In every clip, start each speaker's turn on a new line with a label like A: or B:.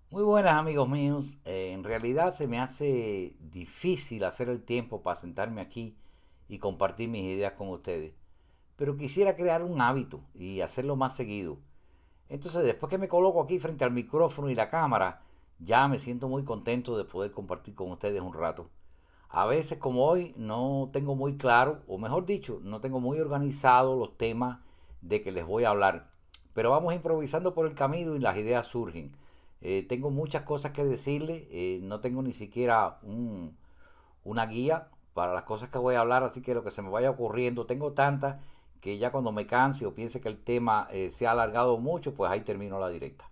A: Muy buenas amigos míos. En realidad se me hace difícil hacer el tiempo para sentarme aquí y compartir mis ideas con ustedes. Pero quisiera crear un hábito y hacerlo más seguido. Entonces después que me coloco aquí frente al micrófono y la cámara, ya me siento muy contento de poder compartir con ustedes un rato. A veces como hoy no tengo muy claro, o mejor dicho, no tengo muy organizado los temas de que les voy a hablar. Pero vamos improvisando por el camino y las ideas surgen. Tengo muchas cosas que decirle, no tengo ni siquiera una guía para las cosas que voy a hablar, así que lo que se me vaya ocurriendo, tengo tantas que ya cuando me canse o piense que el tema se ha alargado mucho, pues ahí termino la directa.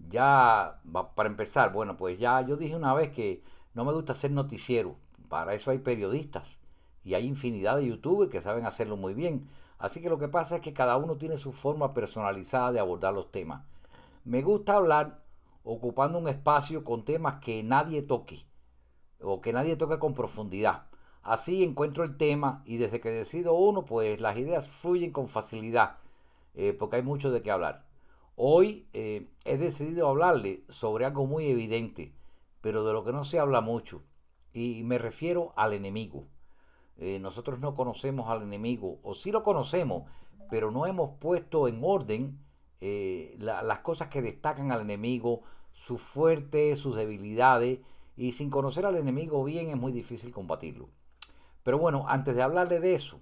A: Ya, para empezar, bueno, pues ya yo dije una vez que no me gusta hacer noticiero. Para eso hay periodistas y hay infinidad de youtubers que saben hacerlo muy bien. Así que lo que pasa es que cada uno tiene su forma personalizada de abordar los temas. Me gusta hablar ocupando un espacio con temas que nadie toque o que nadie toque con profundidad. Así encuentro el tema y desde que decido uno, pues las ideas fluyen con facilidad, porque hay mucho de qué hablar. Hoy he decidido hablarle sobre algo muy evidente, pero de lo que no se habla mucho, y me refiero al enemigo. Nosotros no conocemos al enemigo, o sí lo conocemos, pero no hemos puesto en orden las cosas que destacan al enemigo, sus fuertes, sus debilidades, y sin conocer al enemigo bien es muy difícil combatirlo. Pero bueno, antes de hablarle de eso,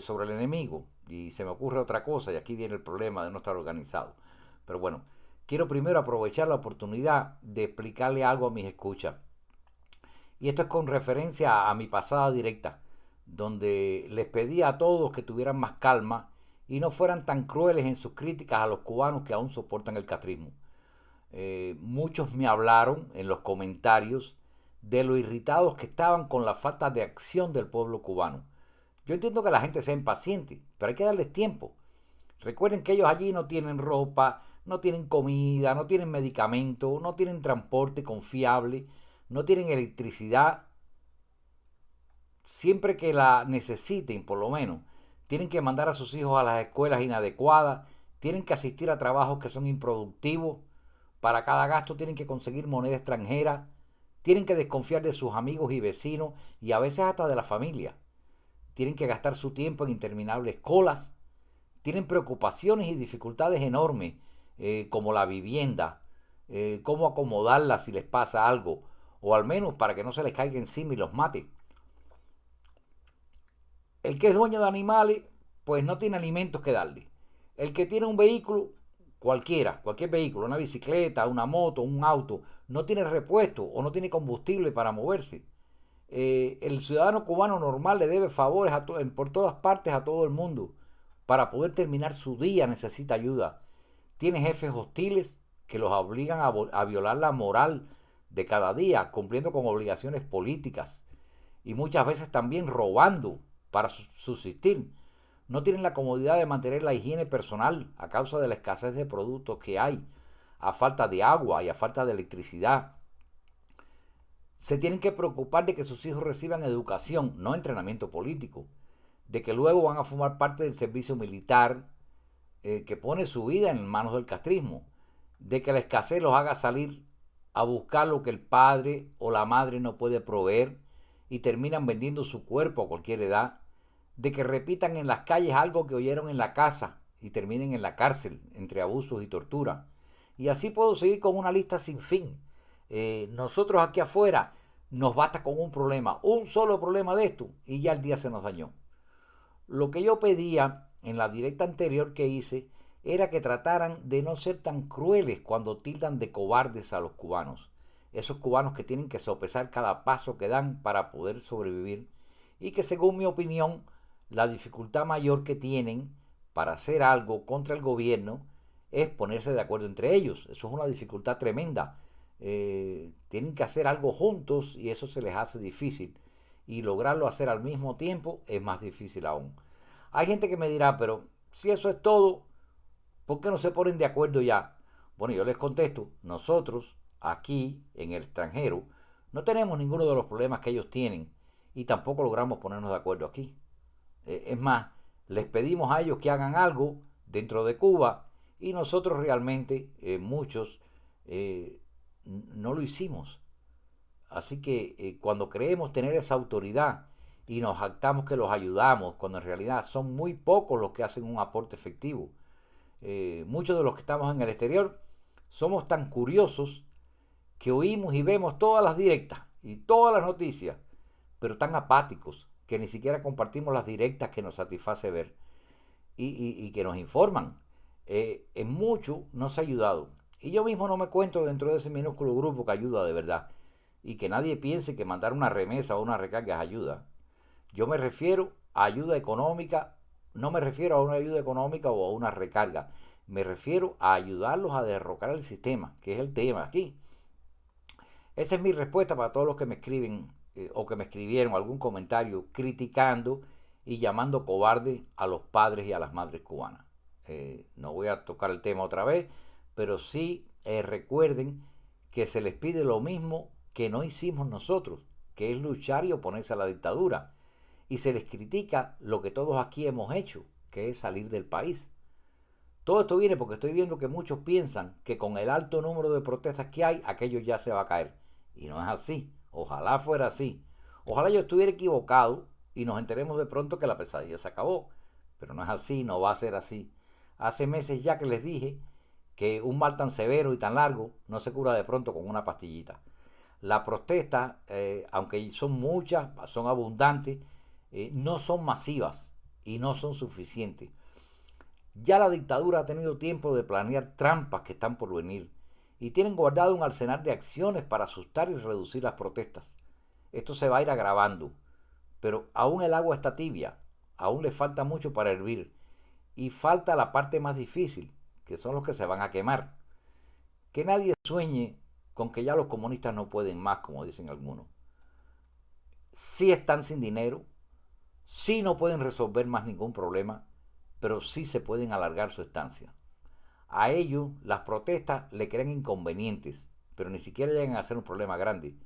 A: sobre el enemigo, y se me ocurre otra cosa, y aquí viene el problema de no estar organizado. Pero bueno, quiero primero aprovechar la oportunidad de explicarle algo a mis escuchas. Y esto es con referencia a mi pasada directa, donde les pedí a todos que tuvieran más calma y no fueran tan crueles en sus críticas a los cubanos que aún soportan el catrismo. Muchos me hablaron en los comentarios de lo irritados que estaban con la falta de acción del pueblo cubano. Yo entiendo que la gente sea impaciente, pero hay que darles tiempo. Recuerden que ellos allí no tienen ropa, no tienen comida, no tienen medicamento, no tienen transporte confiable, no tienen electricidad. Siempre que la necesiten, por lo menos, tienen que mandar a sus hijos a las escuelas inadecuadas, tienen que asistir a trabajos que son improductivos, para cada gasto tienen que conseguir moneda extranjera, tienen que desconfiar de sus amigos y vecinos y a veces hasta de la familia. Tienen que gastar su tiempo en interminables colas, tienen preocupaciones y dificultades enormes, como la vivienda, cómo acomodarla si les pasa algo, o al menos para que no se les caiga encima y los mate. El que es dueño de animales, pues no tiene alimentos que darle. El que tiene un vehículo, cualquiera, cualquier vehículo, una bicicleta, una moto, un auto, no tiene repuesto o no tiene combustible para moverse. El ciudadano cubano normal le debe favores por todas partes a todo el mundo. Para poder terminar su día necesita ayuda. Tiene jefes hostiles que los obligan a violar la moral de cada día, cumpliendo con obligaciones políticas y muchas veces también robando para subsistir. No tienen la comodidad de mantener la higiene personal a causa de la escasez de productos que hay, a falta de agua y a falta de electricidad. Se tienen que preocupar de que sus hijos reciban educación, no entrenamiento político, de que luego van a formar parte del servicio militar, que pone su vida en manos del castrismo, de que la escasez los haga salir a buscar lo que el padre o la madre no puede proveer y terminan vendiendo su cuerpo a cualquier edad, de que repitan en las calles algo que oyeron en la casa y terminen en la cárcel entre abusos y tortura. Y así puedo seguir con una lista sin fin. Nosotros aquí afuera nos basta con un problema, un solo problema de esto y ya el día se nos dañó. Lo que yo pedía en la directa anterior que hice era que trataran de no ser tan crueles cuando tildan de cobardes a los cubanos. Esos cubanos que tienen que sopesar cada paso que dan para poder sobrevivir y que según mi opinión la dificultad mayor que tienen para hacer algo contra el gobierno es ponerse de acuerdo entre ellos. Eso es una dificultad tremenda. Tienen que hacer algo juntos y eso se les hace difícil. Y lograrlo hacer al mismo tiempo es más difícil aún. Hay gente que me dirá, pero si eso es todo, ¿por qué no se ponen de acuerdo ya? Bueno, yo les contesto, nosotros aquí en el extranjero no tenemos ninguno de los problemas que ellos tienen y tampoco logramos ponernos de acuerdo aquí. Es más, les pedimos a ellos que hagan algo dentro de Cuba y nosotros realmente, muchos, no lo hicimos. Así que cuando creemos tener esa autoridad y nos jactamos que los ayudamos, cuando en realidad son muy pocos los que hacen un aporte efectivo. Muchos de los que estamos en el exterior somos tan curiosos que oímos y vemos todas las directas y todas las noticias, pero tan apáticos que ni siquiera compartimos las directas que nos satisface ver y que nos informan. En mucho nos ha ayudado. Y yo mismo no me cuento dentro de ese minúsculo grupo que ayuda de verdad. Y que nadie piense que mandar una remesa o una recarga es ayuda. Yo me refiero a ayuda económica, no me refiero a una ayuda económica o a una recarga. Me refiero a ayudarlos a derrocar el sistema, que es el tema aquí. Esa es mi respuesta para todos los que me escriben o que me escribieron algún comentario criticando y llamando cobarde a los padres y a las madres cubanas. No voy a tocar el tema otra vez, pero sí recuerden que se les pide lo mismo que no hicimos nosotros, que es luchar y oponerse a la dictadura. Y se les critica lo que todos aquí hemos hecho, que es salir del país. Todo esto viene porque estoy viendo que muchos piensan que con el alto número de protestas que hay, aquello ya se va a caer. Y no es así. Ojalá fuera así. Ojalá yo estuviera equivocado y nos enteremos de pronto que la pesadilla se acabó. Pero no es así, no va a ser así. Hace meses ya que les dije que un mal tan severo y tan largo no se cura de pronto con una pastillita. Las protestas, aunque son muchas, son abundantes, no son masivas y no son suficientes. Ya la dictadura ha tenido tiempo de planear trampas que están por venir y tienen guardado un arsenal de acciones para asustar y reducir las protestas. Esto se va a ir agravando, pero aún el agua está tibia, aún le falta mucho para hervir y falta la parte más difícil, que son los que se van a quemar. Que nadie sueñe con que ya los comunistas no pueden más, como dicen algunos. Sí están sin dinero, sí no pueden resolver más ningún problema, pero sí se pueden alargar su estancia. A ellos las protestas le crean inconvenientes, pero ni siquiera llegan a ser un problema grande,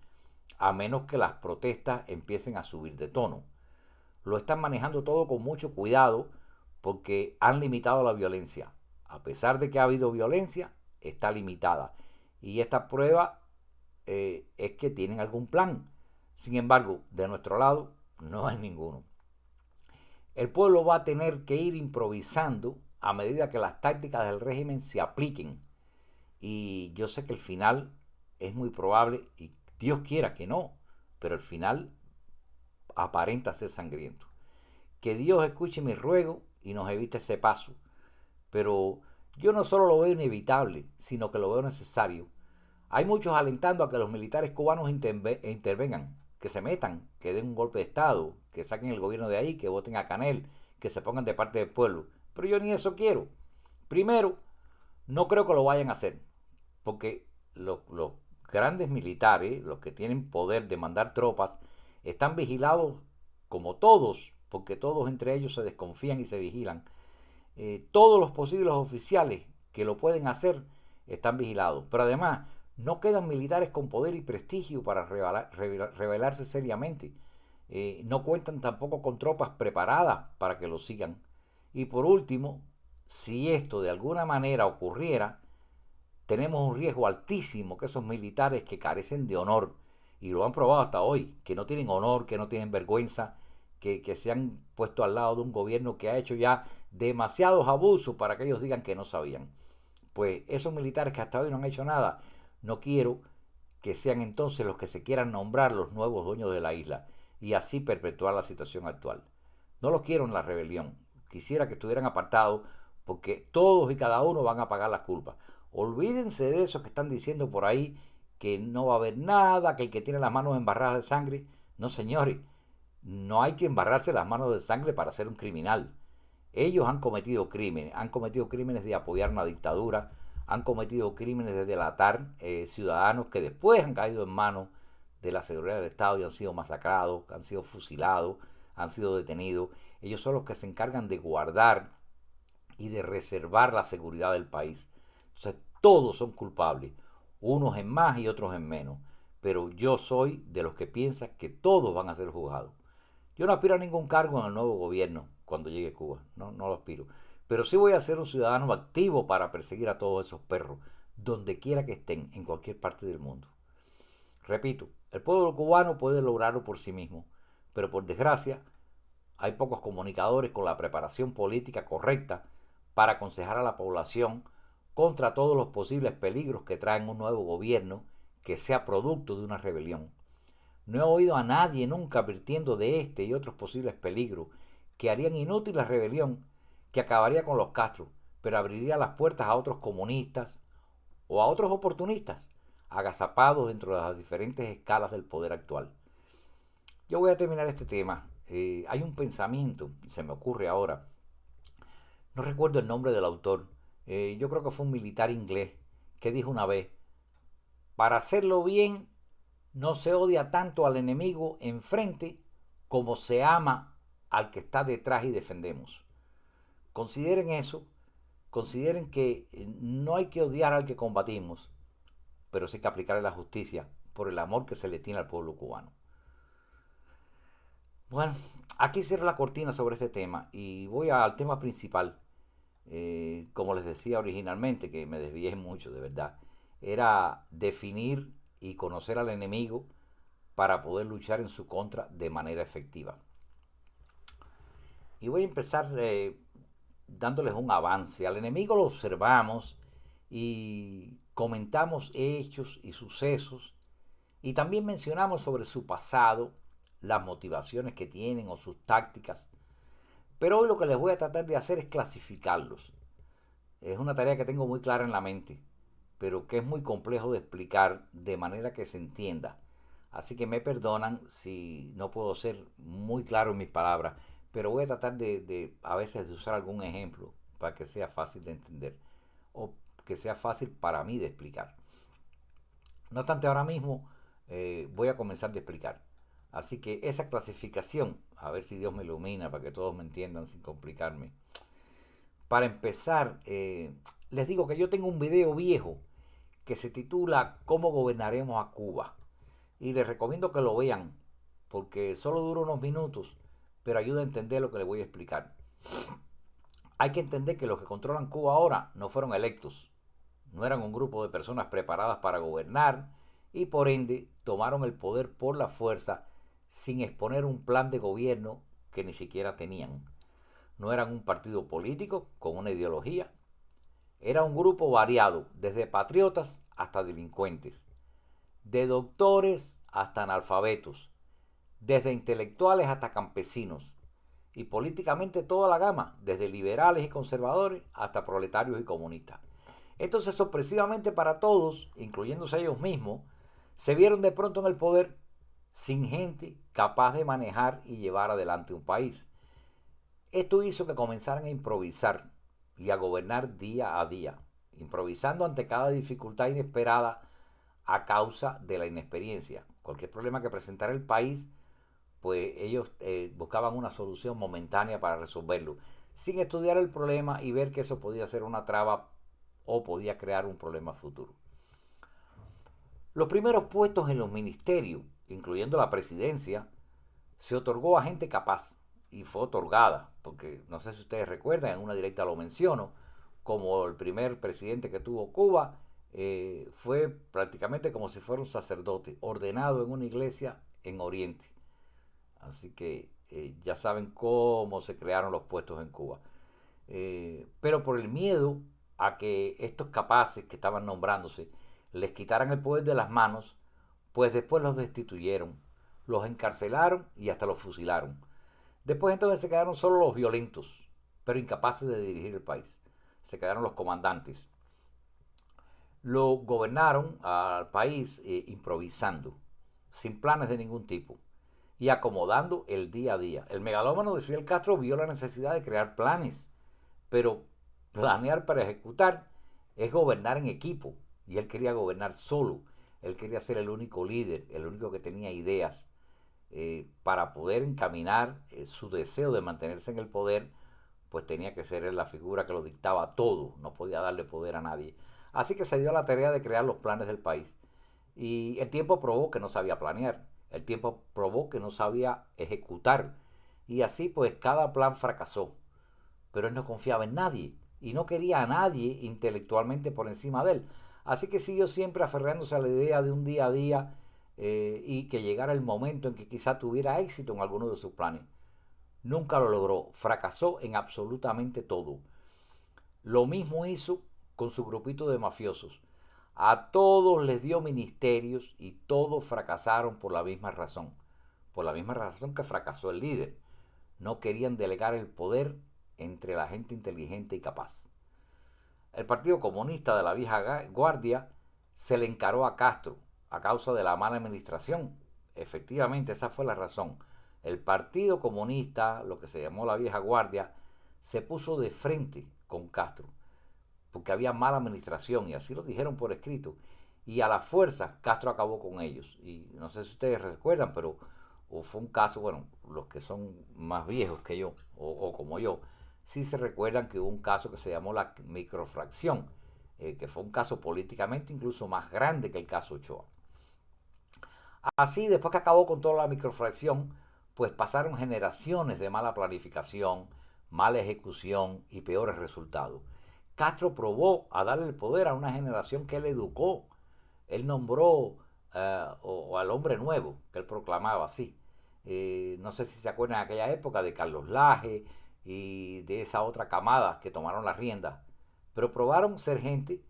A: a menos que las protestas empiecen a subir de tono. Lo están manejando todo con mucho cuidado porque han limitado la violencia. A pesar de que ha habido violencia, está limitada. Y esta prueba es que tienen algún plan. Sin embargo, de nuestro lado no hay ninguno. El pueblo va a tener que ir improvisando a medida que las tácticas del régimen se apliquen. Y yo sé que el final es muy probable, y Dios quiera que no, pero el final aparenta ser sangriento. Que Dios escuche mi ruego y nos evite ese paso. Pero yo no solo lo veo inevitable, sino que lo veo necesario. Hay muchos alentando a que los militares cubanos intervengan, que se metan, que den un golpe de Estado, que saquen el gobierno de ahí, que voten a Canel, que se pongan de parte del pueblo. Pero yo ni eso quiero. Primero, no creo que lo vayan a hacer, porque los grandes militares, los que tienen poder de mandar tropas, están vigilados como todos, porque todos entre ellos se desconfían y se vigilan. Todos los posibles oficiales que lo pueden hacer están vigilados. Pero además, no quedan militares con poder y prestigio para rebelarse seriamente. No cuentan tampoco con tropas preparadas para que lo sigan. Y por último, si esto de alguna manera ocurriera, tenemos un riesgo altísimo que esos militares que carecen de honor, y lo han probado hasta hoy, que no tienen honor, que no tienen vergüenza, que se han puesto al lado de un gobierno que ha hecho ya demasiados abusos para que ellos digan que no sabían. Pues esos militares que hasta hoy no han hecho nada, no quiero que sean entonces los que se quieran nombrar los nuevos dueños de la isla y así perpetuar la situación actual. No los quiero en la rebelión. Quisiera que estuvieran apartados porque todos y cada uno van a pagar las culpas. Olvídense de esos que están diciendo por ahí que no va a haber nada, que el que tiene las manos embarradas de sangre. No, señores, no hay que embarrarse las manos de sangre para ser un criminal. Ellos han cometido crímenes de apoyar una dictadura, han cometido crímenes de delatar ciudadanos que después han caído en manos de la seguridad del Estado y han sido masacrados, han sido fusilados, han sido detenidos. Ellos son los que se encargan de guardar y de reservar la seguridad del país. Entonces, todos son culpables, unos en más y otros en menos. Pero yo soy de los que piensan que todos van a ser juzgados. Yo no aspiro a ningún cargo en el nuevo gobierno cuando llegue a Cuba, no lo aspiro. Pero sí voy a ser un ciudadano activo para perseguir a todos esos perros, donde quiera que estén, en cualquier parte del mundo. Repito, el pueblo cubano puede lograrlo por sí mismo, pero por desgracia hay pocos comunicadores con la preparación política correcta para aconsejar a la población contra todos los posibles peligros que traen un nuevo gobierno que sea producto de una rebelión. No he oído a nadie nunca advirtiendo de este y otros posibles peligros que harían inútil la rebelión, que acabaría con los Castro, pero abriría las puertas a otros comunistas o a otros oportunistas, agazapados dentro de las diferentes escalas del poder actual. Yo voy a terminar este tema. Hay un pensamiento, se me ocurre ahora, no recuerdo el nombre del autor, yo creo que fue un militar inglés que dijo una vez, para hacerlo bien no se odia tanto al enemigo enfrente como se ama al que está detrás y defendemos. Consideren eso, consideren que no hay que odiar al que combatimos, pero sí hay que aplicarle la justicia por el amor que se le tiene al pueblo cubano. Bueno, aquí cierro la cortina sobre este tema y voy al tema principal. Como les decía originalmente, que me desvié mucho, de verdad, era definir y conocer al enemigo para poder luchar en su contra de manera efectiva. Y voy a empezar dándoles un avance. Al enemigo lo observamos y comentamos hechos y sucesos y también mencionamos sobre su pasado, las motivaciones que tienen o sus tácticas. Pero hoy lo que les voy a tratar de hacer es clasificarlos. Es una tarea que tengo muy clara en la mente, pero que es muy complejo de explicar de manera que se entienda. Así que me perdonan si no puedo ser muy claro en mis palabras, pero voy a tratar de a veces de usar algún ejemplo para que sea fácil de entender o que sea fácil para mí de explicar. No obstante, ahora mismo voy a comenzar de explicar. Así que esa clasificación, a ver si Dios me ilumina para que todos me entiendan sin complicarme. Para empezar, les digo que yo tengo un video viejo que se titula ¿Cómo gobernaremos a Cuba? Y les recomiendo que lo vean porque solo dura unos minutos, pero ayuda a entender lo que les voy a explicar. Hay que entender que los que controlan Cuba ahora no fueron electos, no eran un grupo de personas preparadas para gobernar y por ende tomaron el poder por la fuerza sin exponer un plan de gobierno que ni siquiera tenían. No eran un partido político con una ideología, era un grupo variado, desde patriotas hasta delincuentes, de doctores hasta analfabetos, desde intelectuales hasta campesinos, y políticamente toda la gama, desde liberales y conservadores hasta proletarios y comunistas. Entonces, sorpresivamente para todos, incluyéndose ellos mismos, se vieron de pronto en el poder sin gente capaz de manejar y llevar adelante un país. Esto hizo que comenzaran a improvisar y a gobernar día a día, improvisando ante cada dificultad inesperada a causa de la inexperiencia. Cualquier problema que presentara el país, pues ellos buscaban una solución momentánea para resolverlo, sin estudiar el problema y ver que eso podía ser una traba o podía crear un problema futuro. Los primeros puestos en los ministerios, incluyendo la presidencia, se otorgó a gente capaz y fue otorgada, porque no sé si ustedes recuerdan, en una directa lo menciono, como el primer presidente que tuvo Cuba, fue prácticamente como si fuera un sacerdote, ordenado en una iglesia en Oriente. Así que ya saben cómo se crearon los puestos en Cuba. Pero por el miedo a que estos capaces que estaban nombrándose les quitaran el poder de las manos, pues después los destituyeron, los encarcelaron y hasta los fusilaron. Después entonces se quedaron solo los violentos, pero incapaces de dirigir el país. Se quedaron los comandantes. Lo gobernaron al país improvisando, sin planes de ningún tipo y acomodando el día a día. El megalómano de Fidel Castro vio la necesidad de crear planes, pero planear para ejecutar es gobernar en equipo y él quería gobernar solo. Él quería ser el único líder, el único que tenía ideas para poder encaminar su deseo de mantenerse en el poder, pues tenía que ser él la figura que lo dictaba todo, no podía darle poder a nadie. Así que se dio a la tarea de crear los planes del país. Y el tiempo probó que no sabía planear, el tiempo probó que no sabía ejecutar. Y así pues cada plan fracasó. Pero él no confiaba en nadie y no quería a nadie intelectualmente por encima de él. Así que siguió siempre aferrándose a la idea de un día a día y que llegara el momento en que quizá tuviera éxito en alguno de sus planes. Nunca lo logró, fracasó en absolutamente todo. Lo mismo hizo con su grupito de mafiosos. A todos les dio ministerios y todos fracasaron por la misma razón que fracasó el líder. No querían delegar el poder entre la gente inteligente y capaz. El Partido Comunista de la vieja guardia se le encaró a Castro a causa de la mala administración. Efectivamente, esa fue la razón. El Partido Comunista, lo que se llamó la vieja guardia, se puso de frente con Castro porque había mala administración y así lo dijeron por escrito. Y a la fuerza Castro acabó con ellos. Y no sé si ustedes recuerdan, pero fue un caso, bueno, los que son más viejos que yo o como yo, sí se recuerdan que hubo un caso que se llamó la microfracción, que fue un caso políticamente incluso más grande que el caso Ochoa. Así, después que acabó con toda la microfracción, pues pasaron generaciones de mala planificación, mala ejecución y peores resultados. Castro probó a darle el poder a una generación que él educó. Él nombró al hombre nuevo, que él proclamaba así. No sé si se acuerdan de aquella época de Carlos Laje y de esa otra camada que tomaron las riendas. Pero probaron ser gente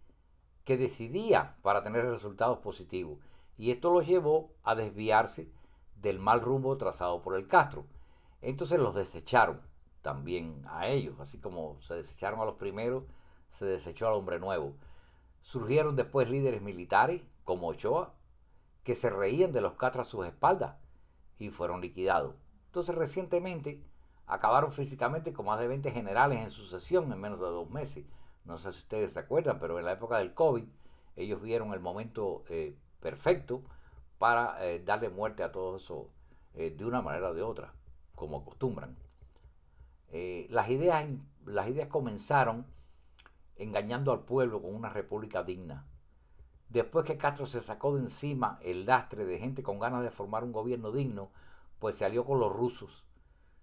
A: que decidía para tener resultados positivos. Y esto los llevó a desviarse del mal rumbo trazado por el Castro. Entonces los desecharon también a ellos, así como se desecharon a los primeros, se desechó al hombre nuevo. Surgieron después líderes militares, como Ochoa, que se reían de los Castro a sus espaldas y fueron liquidados. Entonces recientemente acabaron físicamente con más de 20 generales en sucesión en menos de 2 meses. No sé si ustedes se acuerdan, pero en la época del COVID ellos vieron el momento perfecto para darle muerte a todo eso de una manera o de otra, como acostumbran. Las ideas comenzaron engañando al pueblo con una república digna. Después que Castro se sacó de encima el lastre de gente con ganas de formar un gobierno digno, pues se alió con los rusos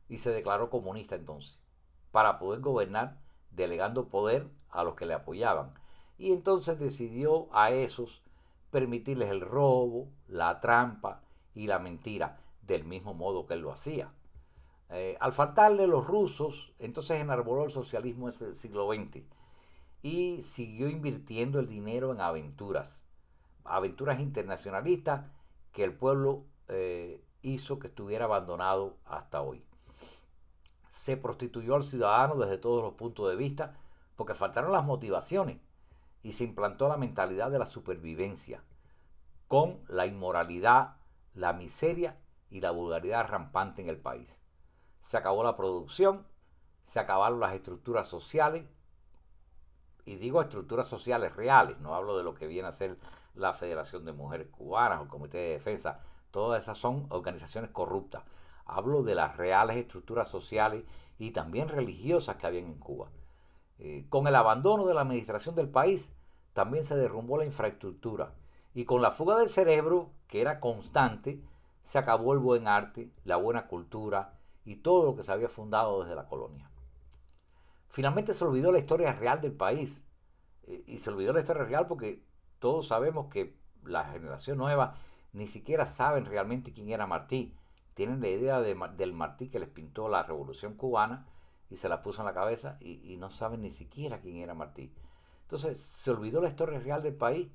A: y se declaró comunista entonces, para poder gobernar delegando poder a los que le apoyaban. Y entonces decidió a esos permitirles el robo, la trampa y la mentira, del mismo modo que él lo hacía. Al faltarle los rusos, entonces enarboló el socialismo desde el siglo XX y siguió invirtiendo el dinero en aventuras internacionalistas que el pueblo hizo que estuviera abandonado hasta hoy. Se prostituyó al ciudadano desde todos los puntos de vista porque faltaron las motivaciones y se implantó la mentalidad de la supervivencia con la inmoralidad, la miseria y la vulgaridad rampante en el país. Se acabó la producción, se acabaron las estructuras sociales, y digo estructuras sociales reales, no hablo de lo que viene a ser la Federación de Mujeres Cubanas o el Comité de Defensa, todas esas son organizaciones corruptas. Hablo de las reales estructuras sociales y también religiosas que habían en Cuba. Con el abandono de la administración del país, también se derrumbó la infraestructura. Y con la fuga del cerebro, que era constante, se acabó el buen arte, la buena cultura y todo lo que se había fundado desde la colonia. Finalmente se olvidó la historia real del país. Y se olvidó la historia real porque todos sabemos que la generación nueva ni siquiera saben realmente quién era Martí. Tienen la idea del Martí que les pintó la Revolución Cubana y se la puso en la cabeza y no saben ni siquiera quién era Martí. Entonces se olvidó la historia real del país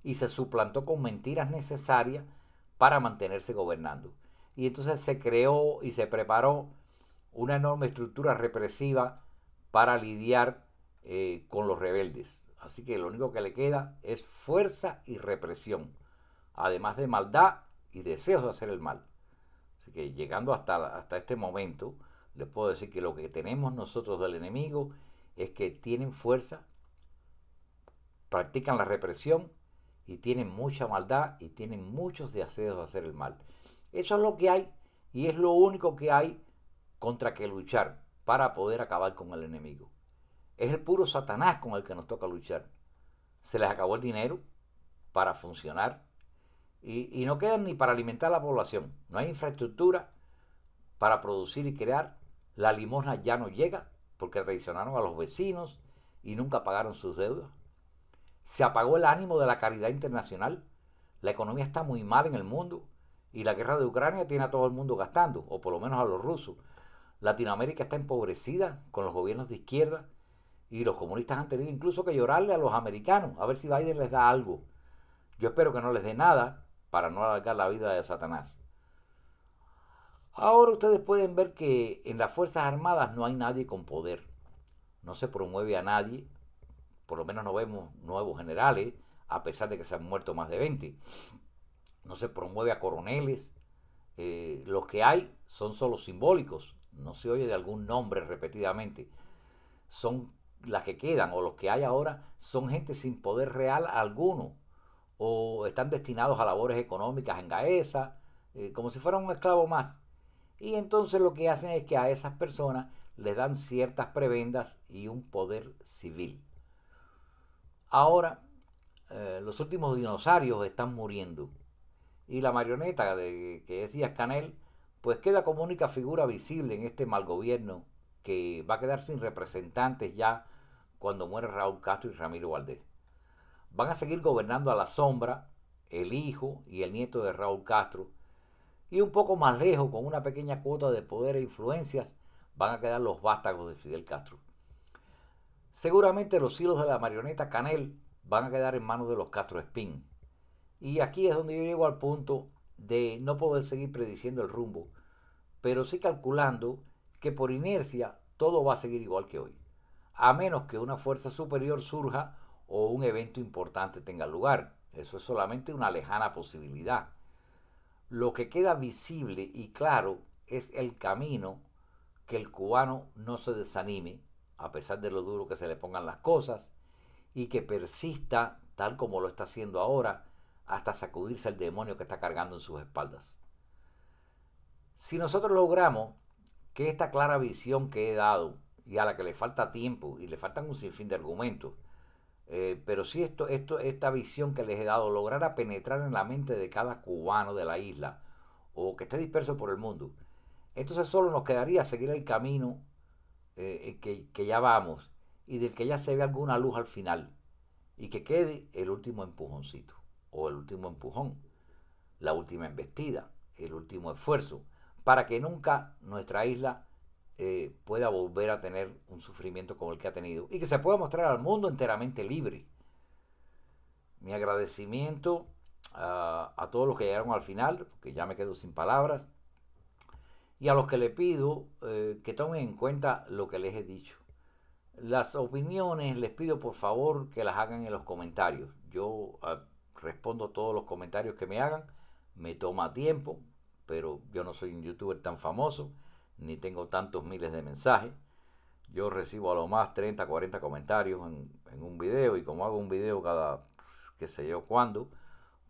A: y se suplantó con mentiras necesarias para mantenerse gobernando. Y entonces se creó y se preparó una enorme estructura represiva para lidiar con los rebeldes. Así que lo único que le queda es fuerza y represión, además de maldad y deseos de hacer el mal. Así que llegando hasta este momento, les puedo decir que lo que tenemos nosotros del enemigo es que tienen fuerza, practican la represión y tienen mucha maldad y tienen muchos deseos de hacer el mal. Eso es lo que hay y es lo único que hay contra que luchar para poder acabar con el enemigo. Es el puro Satanás con el que nos toca luchar. Se les acabó el dinero para funcionar y no quedan ni para alimentar a la población. No hay infraestructura para producir y crear. La limosna ya no llega porque traicionaron a los vecinos y nunca pagaron sus deudas. Se apagó el ánimo de la caridad internacional. La economía está muy mal en el mundo y la guerra de Ucrania tiene a todo el mundo gastando, o por lo menos a los rusos. Latinoamérica está empobrecida con los gobiernos de izquierda y los comunistas han tenido incluso que llorarle a los americanos a ver si Biden les da algo. Yo espero que no les dé nada para no alargar la vida de Satanás. Ahora ustedes pueden ver que en las Fuerzas Armadas no hay nadie con poder. No se promueve a nadie, por lo menos no vemos nuevos generales, a pesar de que se han muerto más de 20. No se promueve a coroneles. Los que hay son solo simbólicos. No se oye de algún nombre repetidamente. Son las que quedan, o los que hay ahora, son gente sin poder real alguno, o están destinados a labores económicas en Gaesa, como si fueran un esclavo más. Y entonces lo que hacen es que a esas personas les dan ciertas prebendas y un poder civil. Ahora, los últimos dinosaurios están muriendo. Y la marioneta que es Díaz Canel, pues queda como única figura visible en este mal gobierno que va a quedar sin representantes ya cuando muere Raúl Castro y Ramiro Valdés. Van a seguir gobernando a la sombra el hijo y el nieto de Raúl Castro, y un poco más lejos, con una pequeña cuota de poder e influencias, van a quedar los vástagos de Fidel Castro. Seguramente los hilos de la marioneta Canel van a quedar en manos de los Castro Espín. Y aquí es donde yo llego al punto de no poder seguir prediciendo el rumbo, pero sí calculando que por inercia todo va a seguir igual que hoy, a menos que una fuerza superior surja o un evento importante tenga lugar. Eso es solamente una lejana posibilidad. Lo que queda visible y claro es el camino, que el cubano no se desanime, a pesar de lo duro que se le pongan las cosas, y que persista, tal como lo está haciendo ahora, hasta sacudirse el demonio que está cargando en sus espaldas. Si nosotros logramos que esta clara visión que he dado, y a la que le falta tiempo y le faltan un sinfín de argumentos, pero si esta visión que les he dado lograra penetrar en la mente de cada cubano de la isla o que esté disperso por el mundo, entonces solo nos quedaría seguir el camino que ya vamos y del que ya se ve alguna luz al final, y que quede el último empujoncito o el último empujón, la última embestida, el último esfuerzo, para que nunca nuestra isla pueda volver a tener un sufrimiento como el que ha tenido y que se pueda mostrar al mundo enteramente libre. Mi agradecimiento a todos los que llegaron al final, porque ya me quedo sin palabras, y a los que le pido que tomen en cuenta lo que les he dicho. Las opiniones les pido por favor que las hagan en los comentarios. Yo respondo todos los comentarios que me hagan. Me toma tiempo, pero yo no soy un youtuber tan famoso, ni tengo tantos miles de mensajes. Yo recibo a lo más 30, 40 comentarios en un video, y como hago un video cada qué sé yo cuándo,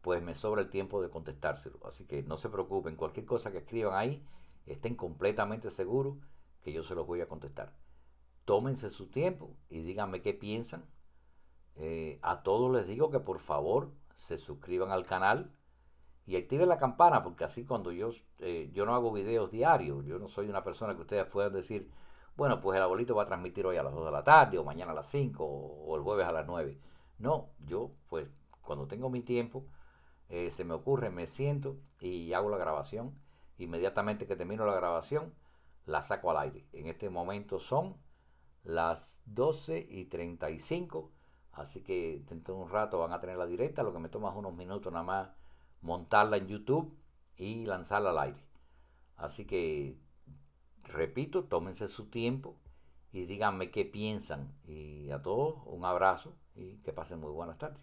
A: pues me sobra el tiempo de contestárselo. Así que no se preocupen, cualquier cosa que escriban ahí, estén completamente seguros que yo se los voy a contestar. Tómense su tiempo y díganme qué piensan. A todos les digo que por favor se suscriban al canal y activen la campana, porque así cuando yo no hago videos diarios, yo no soy una persona que ustedes puedan decir, bueno, pues el abuelito va a transmitir hoy a las 2 de la tarde, o mañana a las 5, o el jueves a las 9. No, yo pues cuando tengo mi tiempo, se me ocurre, me siento y hago la grabación. Inmediatamente que termino la grabación, la saco al aire. En este momento son las 12:35, así que dentro de un rato van a tener la directa. Lo que me toma es unos minutos nada más montarla en YouTube y lanzarla al aire. Así que, repito, tómense su tiempo y díganme qué piensan. Y a todos un abrazo y que pasen muy buenas tardes.